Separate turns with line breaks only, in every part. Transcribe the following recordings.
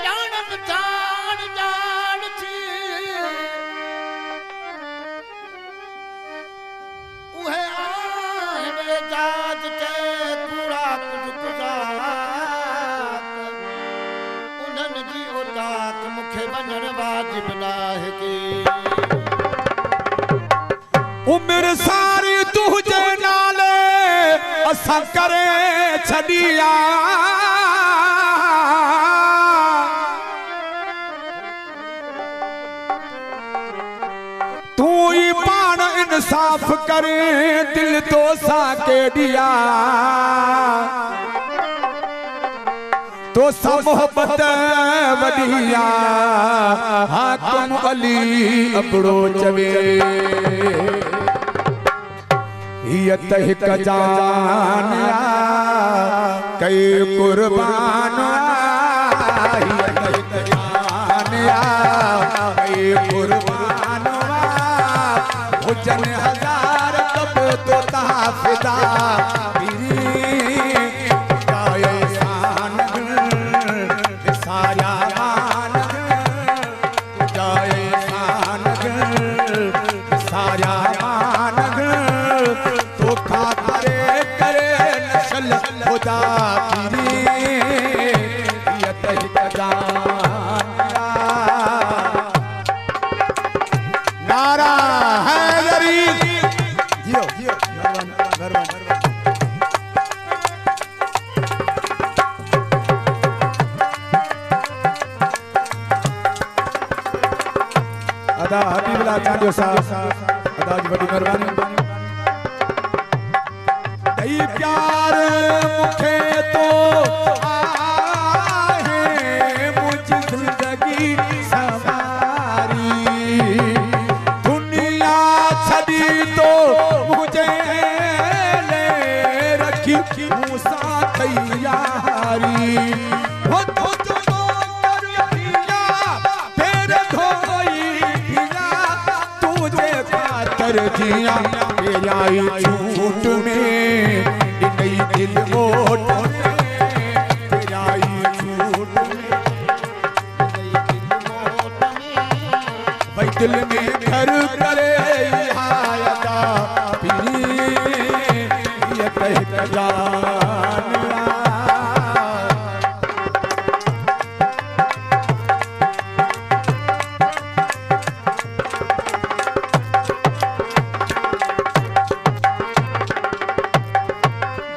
जानत जान जान थी उहे आने जात के कूड़ा कुछ कुजात उन्हन जी औताक मुखे वञण वाजिब नाहे की
उम्र सारी तुझे नाले असा करे छड़िया तू ही पान इंसाफ करे दिल तो सा के दिया तो सा मोहब्बत वदिया हाकम अली अपड़ो चवे हियत हिक जानिया कई कुर्बान हियत हिक जानिया कई कुर्बान हुजन हजार कब तो ताफिदा नारा है गरीब जियो जियो अदा हबीबुल्लाह चांडियो साहब अदा जी बड़ी मेहरबानी दई प्यार मुखे तो आहे मुझ जिंदगी सवारी दुनिया छड़ी तो मुझे ले रखी मूसा तैयारी हो तो जिया तेरा झूठ में नई दिल मोट तेरा झूठ में भाई दिल में घर करे आया पीरी ये कह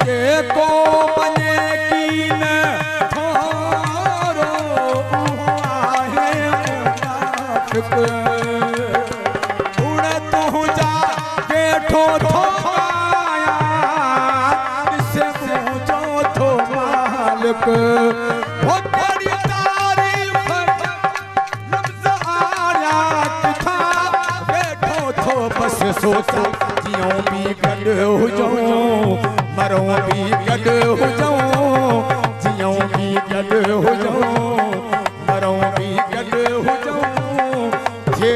को मने की न थोरो आहे मुनाफिक उड़ तू जा बैठो थोया से पूछो थो मालिक वो बड़ी तारीफ लफ्ज आया था बैठो थो बस सोचा जियों भी गड हो जाऊं मरो भी गड हो जाऊं जियों भी गड हो जाऊं मरो भी गड हो जाऊं जे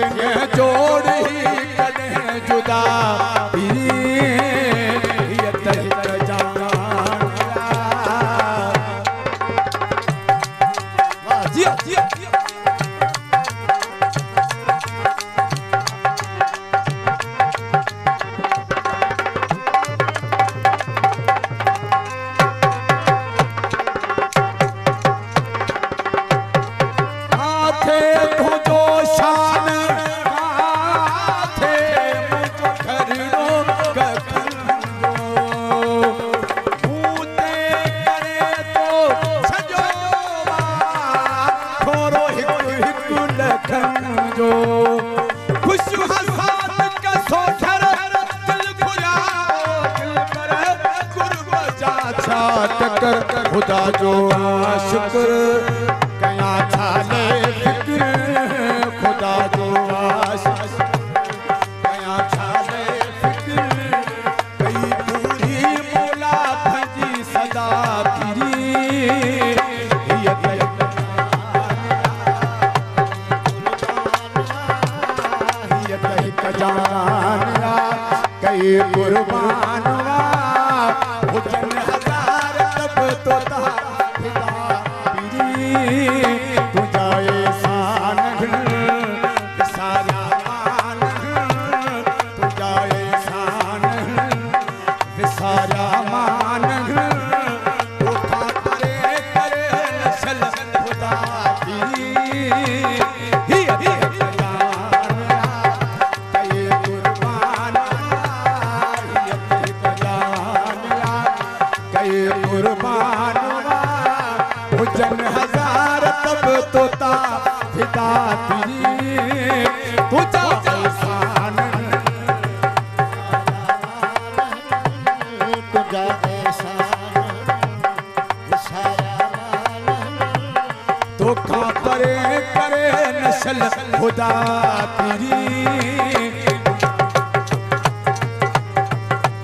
जोड़ ही कदे जुदा खुदा जो शुक्र कया थाले फिक्र खुदा जो कया थाले फिक्र कई पूरी मौला भजी सदा फिरी कई कुर्बान पीरी तुझा एहसान
तुझा एहसान विसाया
धोखा करे करे नस्ल खुदा पीरी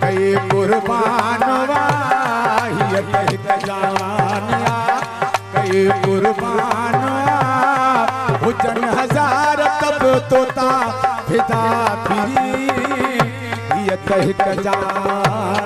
कई कुर्बान वाही जानिया कई कुर्बान हुजन हजार तब तोता फिदा पीरी ये तहक जान